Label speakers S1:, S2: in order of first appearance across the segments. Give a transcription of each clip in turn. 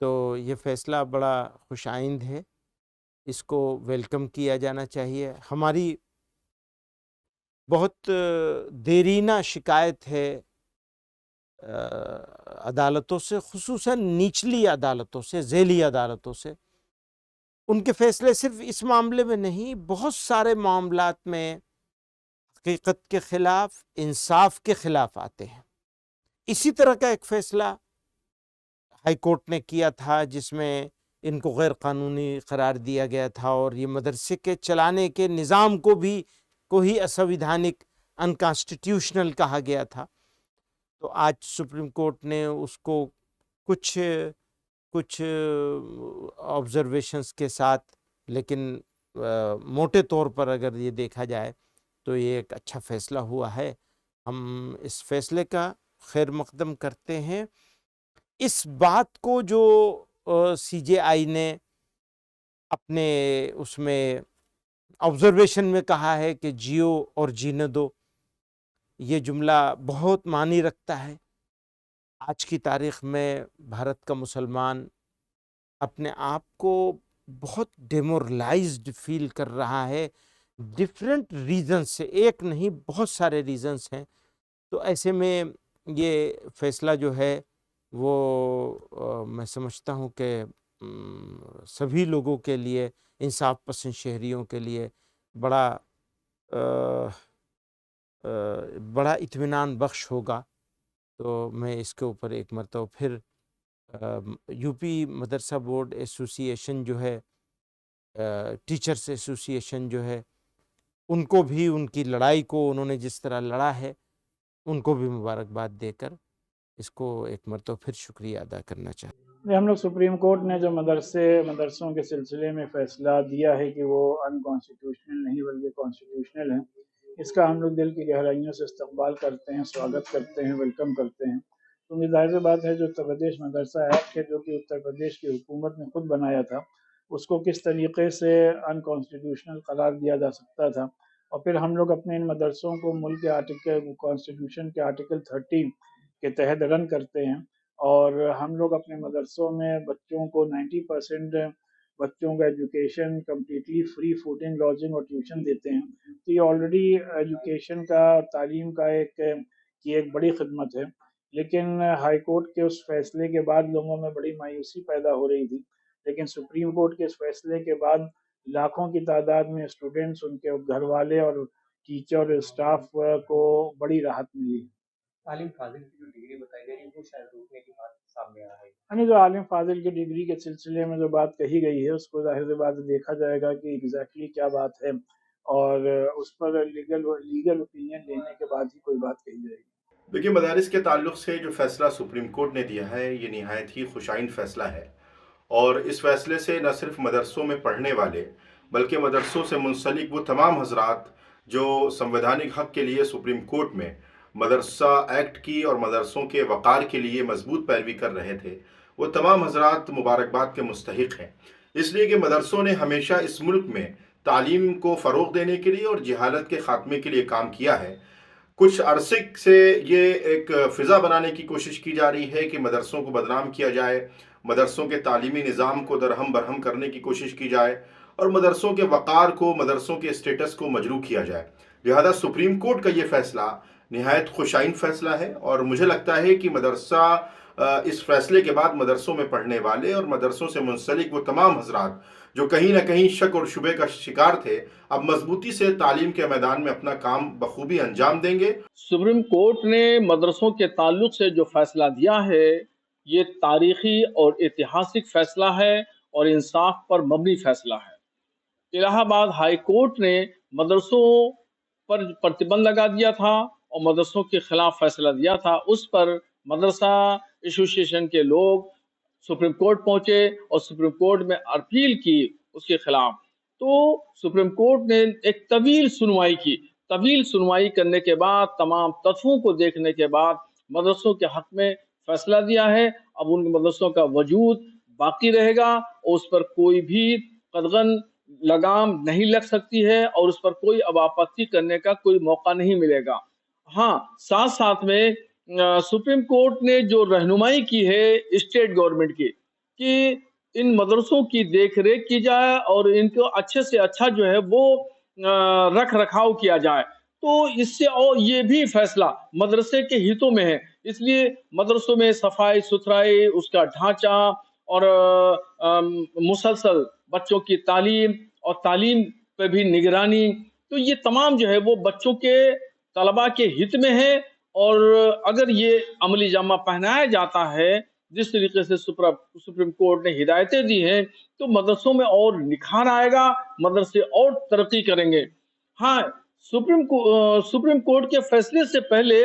S1: तो ये फ़ैसला बड़ा खुशाइंद है, इसको वेलकम किया जाना चाहिए। हमारी बहुत देरीना शिकायत है अदालतों से, ख़ुसूसन निचली अदालतों से, ज़ेली अदालतों से। उनके फ़ैसले सिर्फ़ इस मामले में नहीं, बहुत सारे मामलात में हकीकत के ख़िलाफ़, इंसाफ़ के ख़िलाफ़ आते हैं। इसी तरह का एक फ़ैसला हाई कोर्ट ने किया था, जिसमें इनको गैर कानूनी करार दिया गया था और ये मदरसे के चलाने के निज़ाम को ही असंवैधानिक, अनकॉन्स्टिट्यूशनल कहा गया था। तो आज सुप्रीम कोर्ट ने उसको कुछ कुछ ऑब्जर्वेशंस के साथ, लेकिन मोटे तौर पर अगर ये देखा जाए तो ये एक अच्छा फ़ैसला हुआ है। हम इस फ़ैसले का खैर मक़दम करते हैं। इस बात को जो सीजेआई ने अपने उसमें ऑब्जर्वेशन में कहा है कि जियो और जीने दो, ये जुमला बहुत मानी रखता है। आज की तारीख़ में भारत का मुसलमान अपने आप को बहुत डिमोरलाइज्ड फ़ील कर रहा है, डिफरेंट रीज़न्स से, एक नहीं बहुत सारे रीज़न्स हैं। तो ऐसे में ये फ़ैसला जो है वो मैं समझता हूँ कि सभी लोगों के लिए, इंसाफ़ पसंद शहरियों के लिए बड़ा बड़ा इत्मीनान बख्श होगा। तो मैं इसके ऊपर एक मरतबा फिर यूपी मदरसा बोर्ड एसोसिएशन जो है, टीचर्स एसोसिएशन जो है, उनको भी उनकी लड़ाई को उन्होंने जिस तरह लड़ा है, उनको भी मुबारकबाद देकर इसको एक मरतबा फिर शुक्रिया अदा करना चाहते।
S2: हम लोग सुप्रीम कोर्ट ने जो मदरसों के सिलसिले में फ़ैसला दिया है कि वो अनकॉन्स्टिट्यूशनल नहीं बल्कि कॉन्स्टिट्यूशनल हैं, इसका हम लोग दिल की गहराइयों से इस्तकबाल करते हैं, स्वागत करते हैं, वेलकम करते हैं। क्योंकि ज़ाहिर-सी बात है, जो उत्तर प्रदेश मदरसा एक्ट है, जो कि उत्तर प्रदेश की हुकूमत ने खुद बनाया था, उसको किस तरीके से अनकॉन्स्टिट्यूशनल करार दिया जा सकता था। और फिर हम लोग अपने इन मदरसों को मुल्क के कॉन्स्टिट्यूशन के आर्टिकल 30 के तहत रन करते हैं। और हम लोग अपने मदरसों में बच्चों को 90% बच्चों का education completely free fooding, lodging और ट्यूशन देते हैं। तो ये ऑलरेडी एजुकेशन का और तालीम का एक बड़ी खिदमत है। लेकिन हाई कोर्ट के उस फैसले के बाद लोगों में बड़ी मायूसी पैदा हो रही थी। लेकिन सुप्रीम कोर्ट के इस फैसले के बाद लाखों की तादाद में स्टूडेंट्स, उनके घर वाले और टीचर और स्टाफ को बड़ी राहत मिली।
S3: आलिम फाजिल की जो डिग्री बताई गई है वो शायद रोकने की बात सामने आ रही है।
S2: यानी जो आलिम फाजिल की डिग्री के सिलसिले में जो बात कही गई है, उसको ज़ाहिर-सी बात है देखा जाएगा कि एग्ज़ैक्टली क्या बात है, और उस पर लीगल ओपिनियन लेने के बाद ही कोई बात कही जाएगी।
S4: देखिए, मदारिस के ताल्लुक से जो फैसला सुप्रीम कोर्ट ने दिया है, ये निहायत ही खुशाइन फैसला है। और इस फैसले से न सिर्फ मदरसों में पढ़ने वाले, बल्कि मदरसों से मुंसलिक वो तमाम हजरात जो संवैधानिक हक के लिए सुप्रीम कोर्ट में मदरसा एक्ट की और मदरसों के वक़ार के लिए मजबूत पैरवी कर रहे थे, वो तमाम हजरात मुबारकबाद के मुस्तहिक हैं। इसलिए कि मदरसों ने हमेशा इस मुल्क में तालीम को फ़रोग़ देने के लिए और जहालत के ख़ात्मे के लिए काम किया है। कुछ अरसे से ये एक फ़िज़ा बनाने की कोशिश की जा रही है कि मदरसों को बदनाम किया जाए, मदरसों के तालीमी निज़ाम को दरहम बरहम करने की कोशिश की जाए और मदरसों के वक़ार को, मदरसों के स्टेटस को मजरूह किया जाए। लिहाजा सुप्रीम कोर्ट का ये फ़ैसला निहायत खुशाइन फ़ैसला है और मुझे लगता है कि इस फ़ैसले के बाद मदरसों में पढ़ने वाले और मदरसों से मुंसलिक वो तमाम हजरात जो कहीं ना कहीं शक और शुबे का शिकार थे, अब मजबूती से तालीम के मैदान में अपना काम बखूबी अंजाम देंगे।
S5: सुप्रीम कोर्ट ने मदरसों के ताल्लुक से जो फैसला दिया है, ये तारीखी और ऐतिहासिक फैसला है और इंसाफ पर मबनी फैसला है। इलाहाबाद हाई कोर्ट ने मदरसों पर प्रतिबंध लगा दिया था और मदरसों के खिलाफ फैसला दिया था। उस पर मदरसा एसोसिएशन के लोग सुप्रीम कोर्ट पहुंचे और सुप्रीम कोर्ट में अपील की उसके खिलाफ। तो सुप्रीम कोर्ट ने एक तवील सुनवाई करने के बाद, तमाम तत्वों को देखने के बाद मदरसों के हक में फैसला दिया है। अब उन मदरसों का वजूद बाकी रहेगा और उस पर कोई भी कदगन लगाम नहीं लग सकती है और उस पर कोई अब आपत्ति करने का कोई मौका नहीं मिलेगा। हाँ, साथ साथ में सुप्रीम कोर्ट ने जो रहनुमाई की है स्टेट गवर्नमेंट की, कि इन मदरसों की देख-रेख की जाए और इनको अच्छे से अच्छा जो है वो रख-रखाव किया जाए। तो इससे और ये भी फैसला मदरसे के हितों में है। इसलिए मदरसों में सफाई-सुथराई, उसका ढाँचा और मुसलसल बच्चों की तालीम और तालीम पे भी निगरानी, तो ये तमाम जो है वो बच्चों के तलबा के हित में है। और अगर ये अमली जामा पहनाया जाता है, जिस तरीके से सुप्रीम कोर्ट ने हिदायतें दी हैं, तो मदरसों में और निखार आएगा, मदरसे और तरक्की करेंगे। हाँ, सुप्रीम कोर्ट के फैसले से पहले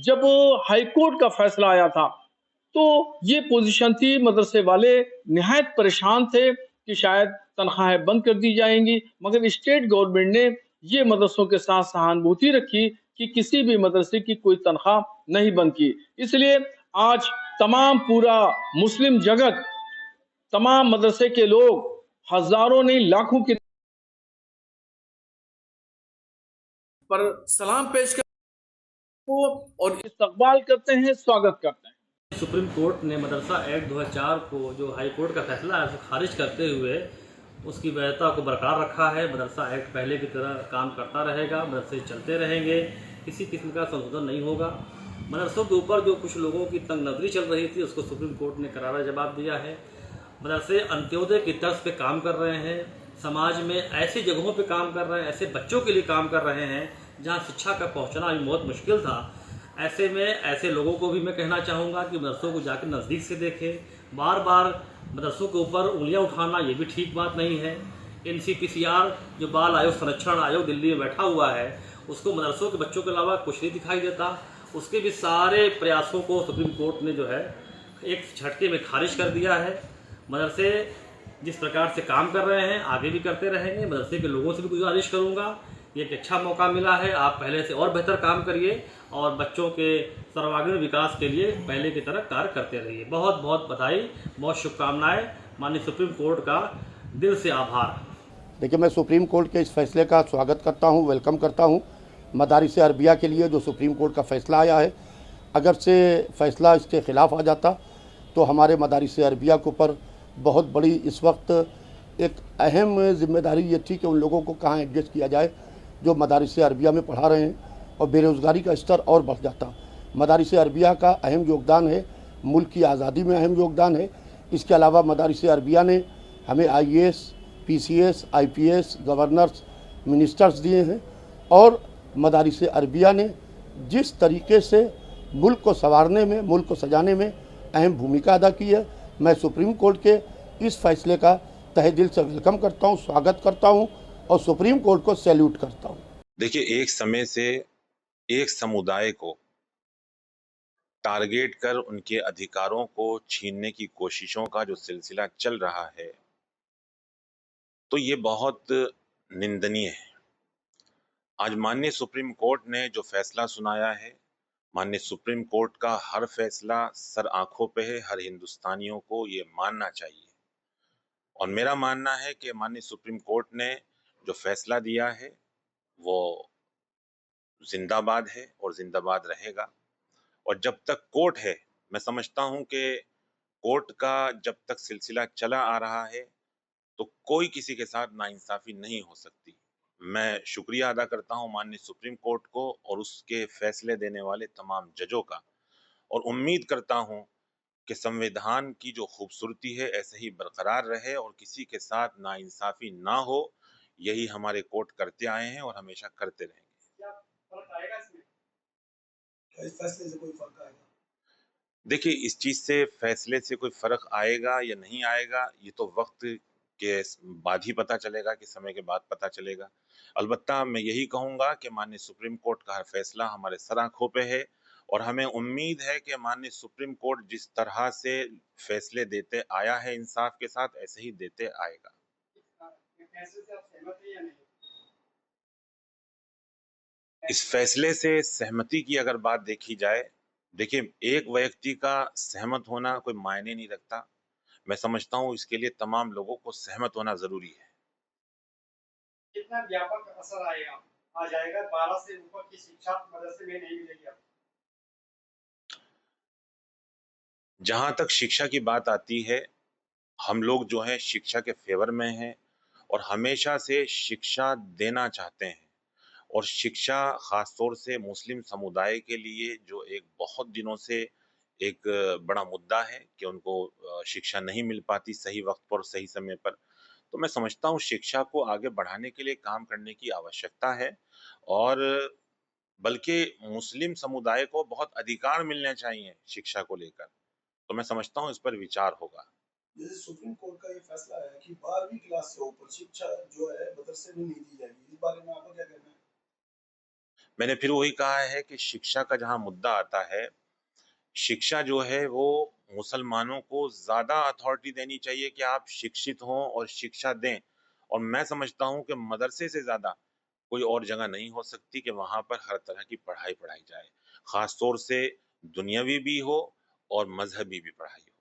S5: जब हाई कोर्ट का फैसला आया था, तो ये पोजीशन थी, मदरसे वाले निहायत परेशान थे कि शायद तनख्वाहें बंद कर दी जाएंगी, मगर स्टेट गवर्नमेंट ने ये मदरसों के साथ सहानुभूति रखी कि किसी भी मदरसे की कोई तनख्वाह नहीं बंद की। इसलिए आज तमाम पूरा मुस्लिम जगत, तमाम मदरसे के लोग हजारों नहीं लाखों की पर सलाम पेश करते हैं और इस्तकबाल करते हैं, स्वागत करते हैं।
S6: सुप्रीम कोर्ट ने मदरसा एक्ट 2004 को जो हाई कोर्ट का फैसला है उसे खारिज करते हुए उसकी वैधता को बरकरार रखा है। मदरसा एक्ट पहले की तरह काम करता रहेगा, मदरसे चलते रहेंगे, किसी किस्म का संशोधन नहीं होगा। मदरसों के ऊपर जो कुछ लोगों की तंग नजरी चल रही थी उसको सुप्रीम कोर्ट ने करारा जवाब दिया है। मदरसे अंत्योदय की तर्ज पे काम कर रहे हैं, समाज में ऐसी जगहों पे काम कर रहे हैं, ऐसे बच्चों के लिए काम कर रहे हैं जहाँ शिक्षा का पहुँचना अभी बहुत मुश्किल था। ऐसे में ऐसे लोगों को भी मैं कहना चाहूँगा कि मदरसों को जाकर नज़दीक से देखें। बार बार मदरसों के ऊपर उंगलियाँ उठाना ये भी ठीक बात नहीं है। NCPCR जो बाल आयोग संरक्षण आयोग दिल्ली में बैठा हुआ है, उसको मदरसों के बच्चों के अलावा कुछ नहीं दिखाई देता। उसके भी सारे प्रयासों को सुप्रीम कोर्ट ने जो है एक झटके में खारिज कर दिया है। मदरसे जिस प्रकार से काम कर रहे हैं आगे भी करते रहेंगे। मदरसे के लोगों से भी गुजारिश करूँगा, ये एक अच्छा मौका मिला है, आप पहले से और बेहतर काम करिए और बच्चों के सर्वांगीण विकास के लिए पहले की तरह कार्य करते रहिए। बहुत बहुत बधाई, बहुत शुभकामनाएं, माननीय सुप्रीम कोर्ट का दिल से आभार।
S7: देखिए, मैं सुप्रीम कोर्ट के इस फैसले का स्वागत करता हूं, वेलकम करता हूं। मदारिस अरबिया के लिए जो सुप्रीम कोर्ट का फ़ैसला आया है, अगर से फ़ैसला इसके ख़िलाफ़ आ जाता तो हमारे मदारिस अरबिया के ऊपर बहुत बड़ी इस वक्त एक अहम ज़िम्मेदारी ये थी कि उन लोगों को कहाँ एडजस्ट किया जाए जो मदारिस अरबिया में पढ़ा रहे हैं, और बेरोज़गारी का स्तर और बढ़ जाता। मदारिस अरबिया का अहम योगदान है, मुल्क की आज़ादी में अहम योगदान है। इसके अलावा मदारिस अरबिया ने हमें IAS, PCS, IPS, governors, ministers दिए हैं, और मदारिस अरबिया ने जिस तरीके से मुल्क को संवारने में, मुल्क को सजाने में अहम भूमिका अदा की है, मैं सुप्रीम कोर्ट के इस फैसले का तहे दिल से वेलकम करता हूँ, स्वागत करता हूँ और सुप्रीम कोर्ट को सैल्यूट करता हूँ।
S8: देखिए, एक समय से एक समुदाय को टारगेट कर उनके अधिकारों को छीनने की कोशिशों का जो सिलसिला चल रहा है, तो ये बहुत निंदनीय है। आज माननीय सुप्रीम कोर्ट ने जो फैसला सुनाया है, माननीय सुप्रीम कोर्ट का हर फैसला सर आंखों पे है, हर हिंदुस्तानियों को ये मानना चाहिए। और मेरा मानना है कि माननीय सुप्रीम कोर्ट ने जो फैसला दिया है वो जिंदाबाद है और जिंदाबाद रहेगा। और जब तक कोर्ट है, मैं समझता हूं कि कोर्ट का जब तक सिलसिला चला आ रहा है तो कोई किसी के साथ नाइंसाफी नहीं हो सकती। मैं शुक्रिया अदा करता हूं माननीय सुप्रीम कोर्ट को और उसके फैसले देने वाले तमाम जजों का, और उम्मीद करता हूं कि संविधान की जो खूबसूरती है ऐसे ही बरकरार रहे और किसी के साथ नाइंसाफी ना हो। यही हमारे कोर्ट करते आए हैं और हमेशा करते रहेंगे।
S9: इस फैसले से कोई फर्क आएगा?
S8: देखिए, इस चीज से, फैसले से कोई फर्क आएगा या नहीं आएगा, ये तो वक्त के बाद ही पता चलेगा, कि समय के बाद पता चलेगा। अलबत्ता मैं यही कहूंगा कि माननीय सुप्रीम कोर्ट का हर फैसला हमारे सर आंखों पे है, और हमें उम्मीद है कि माननीय सुप्रीम कोर्ट जिस तरह से फैसले देते आया है इंसाफ के साथ, ऐसे ही देते आएगा। इस फैसले से सहमति की अगर बात देखी जाए, देखिए, एक व्यक्ति का सहमत होना कोई मायने नहीं रखता। मैं समझता हूँ इसके लिए तमाम लोगों को सहमत होना जरूरी है।
S3: कितना व्यापक असर आएगा, आ जाएगा? 12 से ऊपर की शिक्षा मदरसे में नहीं मिलेगी आपको?
S8: जहां तक शिक्षा की बात आती है, हम लोग जो हैं शिक्षा के फेवर में हैं और हमेशा से शिक्षा देना चाहते हैं। और शिक्षा खास तौर से मुस्लिम समुदाय के लिए जो एक बहुत दिनों से एक बड़ा मुद्दा है कि उनको शिक्षा नहीं मिल पाती सही वक्त पर, सही समय पर। तो मैं समझता हूँ शिक्षा को आगे बढ़ाने के लिए काम करने की आवश्यकता है और बल्कि मुस्लिम समुदाय को बहुत अधिकार मिलने चाहिए शिक्षा को लेकर। तो मैं समझता हूँ इस पर विचार होगा।
S9: जैसे सुप्रीम कोर्ट का ये फैसला है कि 12वीं क्लास से ऊपर शिक्षा जो है मदरसे में नहीं दी जाएगी, इस बारे में आपका क्या कहना है?
S8: मैंने फिर वही कहा है कि शिक्षा का जहाँ मुद्दा आता है, शिक्षा जो है वो मुसलमानों को ज़्यादा अथॉरिटी देनी चाहिए कि आप शिक्षित हों और शिक्षा दें। और मैं समझता हूँ कि मदरसे से ज़्यादा कोई और जगह नहीं हो सकती कि वहाँ पर हर तरह की पढ़ाई पढ़ाई जाए। ख़ास तौर से दुनियावी भी हो और मज़हबी भी पढ़ाई हो।